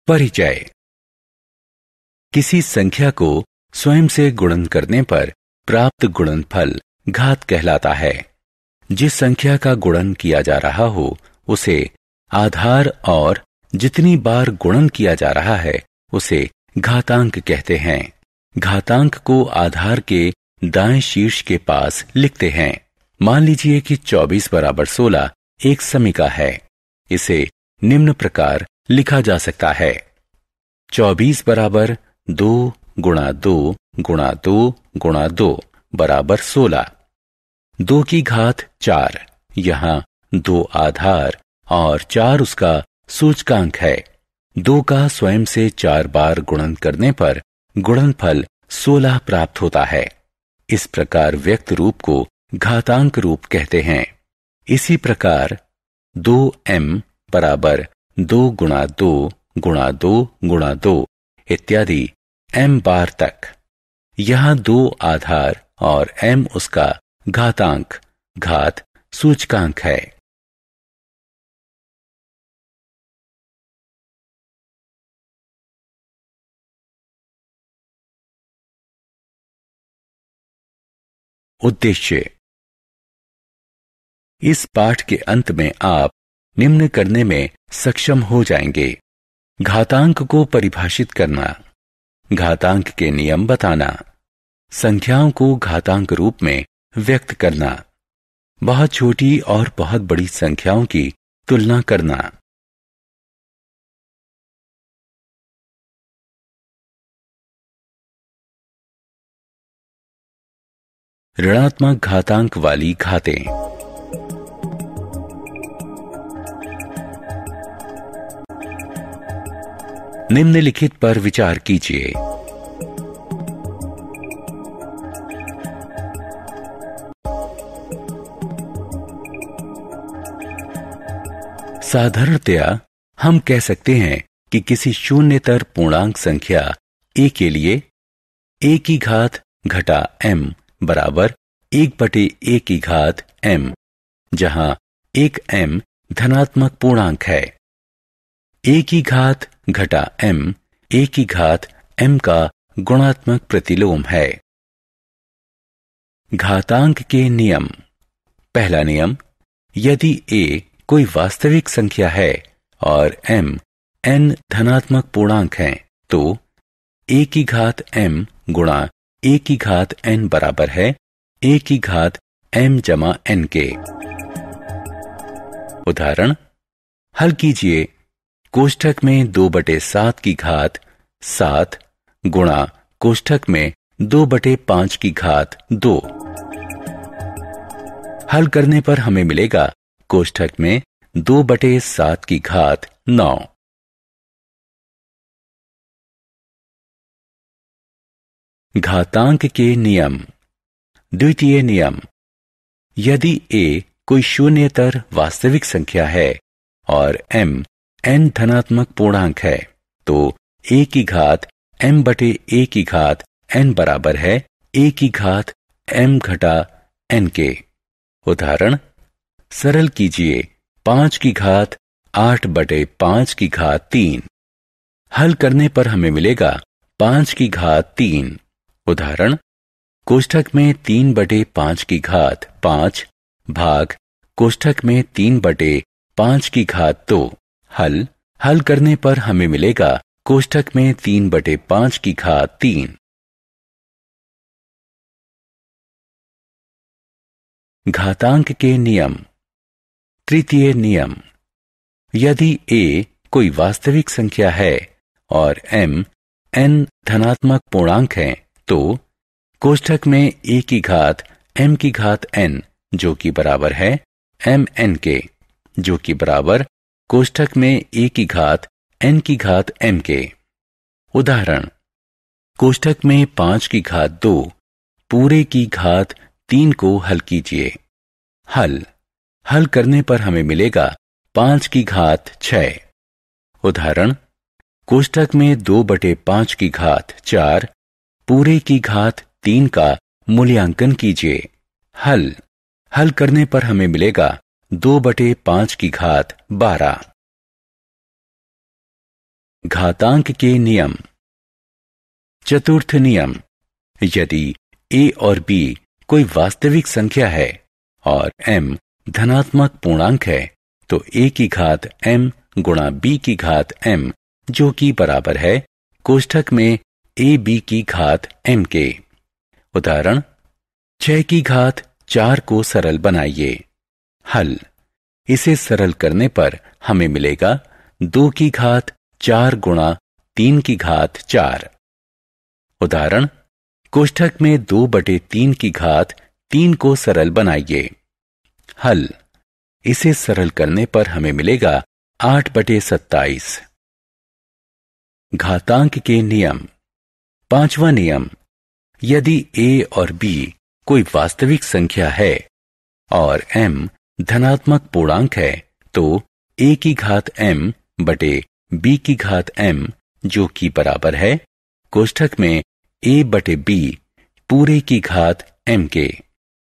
परिचय। किसी संख्या को स्वयं से गुणन करने पर प्राप्त गुणनफल घात कहलाता है। जिस संख्या का गुणन किया जा रहा हो उसे आधार और जितनी बार गुणन किया जा रहा है उसे घातांक कहते हैं। घातांक को आधार के दाएं शीर्ष के पास लिखते हैं। मान लीजिए कि 24 बराबर 16 एक समीका है। इसे निम्न प्रकार लिखा जा सकता है। 24 बराबर 2 गुणा 2 गुणा 2 गुणा 2 बराबर 16। 2 की घात 4, यहाँ 2 आधार और 4 उसका सूचकांक है। 2 का स्वयं से 4 बार गुणन करने पर गुणनफल 16 प्राप्त होता है। इस प्रकार व्यक्त रूप को घातांक रूप कहते हैं। इसी प्रकार 2m बराबर 2 गुणा 2 गुणा 2 गुणा 2 इत्यादि m बार तक। यहाँ 2 आधार और m उसका घातांक घात सूचकांक है। उद्देश्य। इस पाठ के अंत में आप निम्न करने में सक्षम हो जाएंगे: घातांक को परिभाषित करना, घातांक के नियम बताना, संख्याओं को घातांक रूप में व्यक्त करना, बहुत छोटी और बहुत बड़ी संख्याओं की तुलना करना। ऋणात्मक घातांक वाली घातें। निम्नलिखित पर विचार कीजिए। साधारणतया हम कह सकते हैं कि किसी शून्यतर पूर्णांक संख्या a के लिए a की घात घटा m बराबर 1/a की घात m, जहां एक m धनात्मक पूर्णांक है। a की घात घटा m a की घात m का गुणात्मक प्रतिलोम है। घातांक के नियम। पहला नियम, यदि a कोई वास्तविक संख्या है और m n धनात्मक पूर्णांक हैं तो a की घात m गुणा a की घात n बराबर है a की घात m जमा n के। उदाहरण, हल कीजिए। कोष्ठक में 2/7 की घात 7 गुणा कोष्ठक में 2/5 की घात 2। हल करने पर हमें मिलेगा कोष्ठक में 2/7 की घात 9। घातांक के नियम। द्वितीय नियम, यदि a कोई शून्यतर वास्तविक संख्या है और m n धनात्मक पूर्णांक है तो a की घात m/a की घात n बराबर है a की घात m घटा n के। उदाहरण, सरल कीजिए। 5 की घात 8/5 की घात 3। हल करने पर हमें मिलेगा 5 की घात 3। उदाहरण, कोष्ठक में 3/5 की घात 5 भाग कोष्ठक में 3/5 की घात 2। हल करने पर हमें मिलेगा कोष्ठक में 3/5 की घात 3। घातांक के नियम। तृतीय नियम, यदि a कोई वास्तविक संख्या है और m n धनात्मक पूर्णांक हैं तो कोष्ठक में a की घात m की घात n जो कि बराबर है m n के, जो कि बराबर कोष्ठक में a की घात n की घात m के। उदाहरण, कोष्ठक में 5 की घात 2 पूरे की घात 3 को हल कीजिए। हल करने पर हमें मिलेगा 5 की घात 6। उदाहरण, कोष्ठक में 2/5 की घात 4 पूरे की घात 3 का मूल्यांकन कीजिए। हल करने पर हमें मिलेगा 2/5 की घात 12। घातांक के नियम। चतुर्थ नियम, यदि a और b कोई वास्तविक संख्या है और m धनात्मक पूर्णांक है तो a की घात m गुणा b की घात m, जो कि बराबर है कोष्ठक में ab की घात m के। उदाहरण, 6 की घात 4 को सरल बनाइए। हल, इसे सरल करने पर हमें मिलेगा 2 की घात 4 गुणा 3 की घात 4। उदाहरण, कोष्ठक में 2/3 की घात 3 को सरल बनाइए। हल, इसे सरल करने पर हमें मिलेगा 8/27। घातांक के नियम। पांचवा नियम, यदि a और b कोई वास्तविक संख्या है और m धनात्मक पूर्णांक है तो a की घात m बटे b की घात m, जो कि बराबर है कोष्ठक में a बटे b पूरे की घात m के।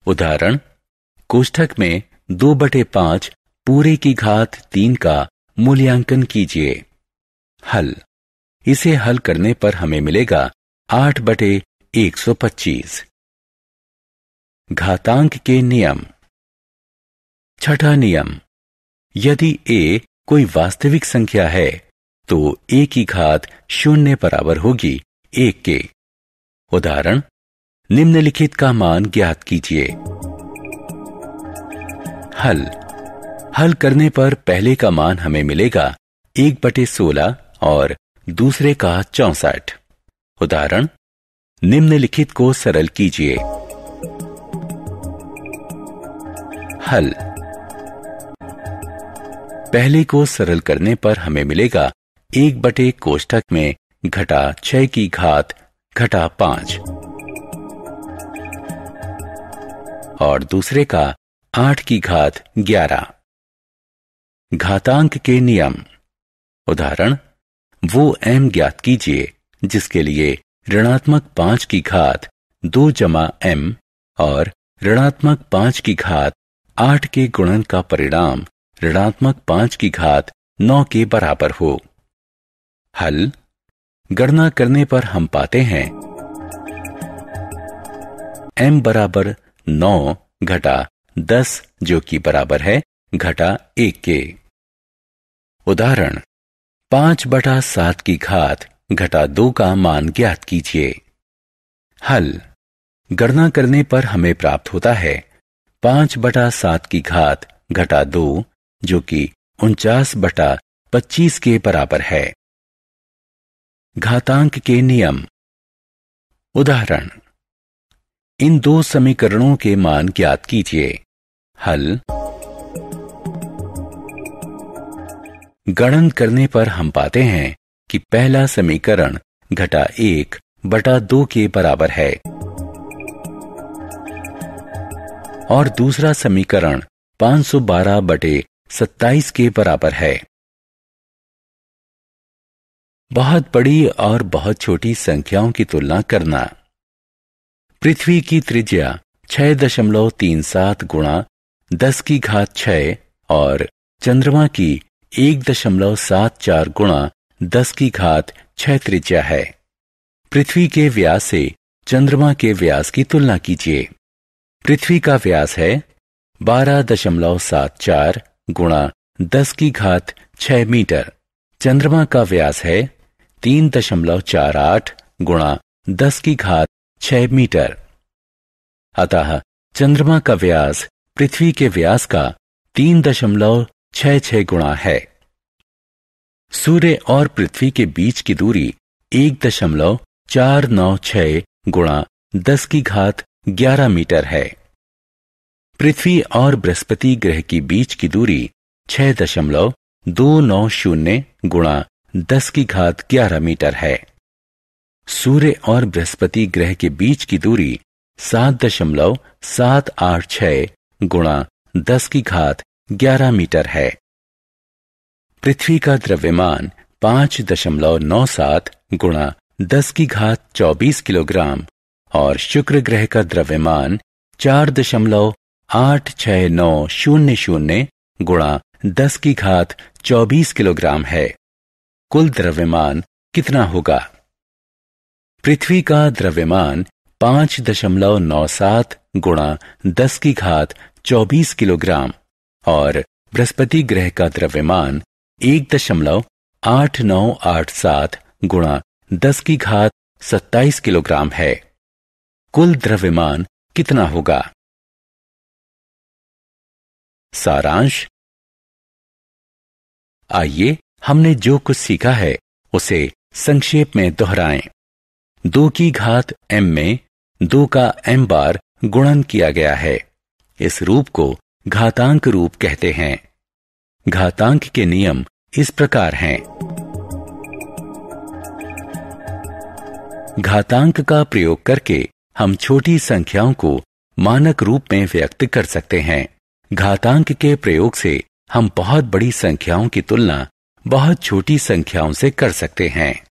उदाहरण, कोष्ठक में 2/5 पूरे की घात 3 का मूल्यांकन कीजिए। हल, इसे हल करने पर हमें मिलेगा 8/125। घातांक के नियम। छठा नियम, यदि a कोई वास्तविक संख्या है तो a की घात 0 बराबर होगी 1 के। उदाहरण, निम्नलिखित का मान ज्ञात कीजिए। हल करने पर पहले का मान हमें मिलेगा 1/16 और दूसरे का 64। उदाहरण, निम्नलिखित को सरल कीजिए। हल, पहले को सरल करने पर हमें मिलेगा 1 कोष्ठक में घटा 6 की घात घटा 5 और दूसरे का 8 की घात 11। घातांक के नियम। उदाहरण, वो m ज्ञात कीजिए जिसके लिए ऋणात्मक 5 की घात 2 जमा m और ऋणात्मक 5 की घात 8 के गुणन का परिणाम ऋणात्मक 5 की घात 9 के बराबर हो। हल, गणना करने पर हम पाते हैं m बराबर 9 घटा 10, जो कि बराबर है घटा 1 के। उदाहरण, 5/7 की घात घटा 2 का मान ज्ञात कीजिए। हल, गणना करने पर हमें प्राप्त होता है 5/7 की घात घटा 2, जो कि 49/25 के बराबर है। घातांक के नियम। उदाहरण, इन दो समीकरणों के मान ज्ञात कीजिए। हल, गणन करने पर हम पाते हैं कि पहला समीकरण घटा 1/2 के बराबर है और दूसरा समीकरण 512/27 के बराबर है। बहुत बड़ी और बहुत छोटी संख्याओं की तुलना करना। पृथ्वी की त्रिज्या 6.37 गुणा 10 की घात 6 और चंद्रमा की 1.74 गुणा 10 की घात 6 त्रिज्या है। पृथ्वी के व्यास से चंद्रमा के व्यास की तुलना कीजिए। पृथ्वी का व्यास है 12.74 गुणा 10 की घात 6 मीटर। चंद्रमा का व्यास है 3.48 गुणा 10 की घात 6 मीटर। अतः चंद्रमा का व्यास पृथ्वी के व्यास का 3.66 गुणा है। सूर्य और पृथ्वी के बीच की दूरी 1.496 गुणा 10 की घात 11 मीटर है। पृथ्वी और बृहस्पति ग्रह की बीच की दूरी 6.290 गुणा 10 की घात 11 मीटर है। सूर्य और बृहस्पति ग्रह के बीच की दूरी 7.786 गुणा 10 की घात 11 मीटर है। पृथ्वी का द्रव्यमान 5.97 गुणा 10 की घात 24 किलोग्राम और शुक्र ग्रह का द्रव्यमान 4.86900 गुणा 10 की घात 24 किलोग्राम है। कुल द्रव्यमान कितना होगा? पृथ्वी का द्रव्यमान 5.97 गुणा 10 की घात 24 किलोग्राम और बृहस्पति ग्रह का द्रव्यमान 1.8987 गुणा 10 की घात 27 किलोग्राम है। कुल द्रव्यमान कितना होगा? सारांश। आइए हमने जो कुछ सीखा है उसे संक्षेप में दोहराएं। 2 की घात m में 2 का m बार गुणन किया गया है। इस रूप को घातांक रूप कहते हैं। घातांक के नियम इस प्रकार हैं। घातांक का प्रयोग करके हम छोटी संख्याओं को मानक रूप में व्यक्त कर सकते हैं। घातांक के प्रयोग से हम बहुत बड़ी संख्याओं की तुलना बहुत छोटी संख्याओं से कर सकते हैं।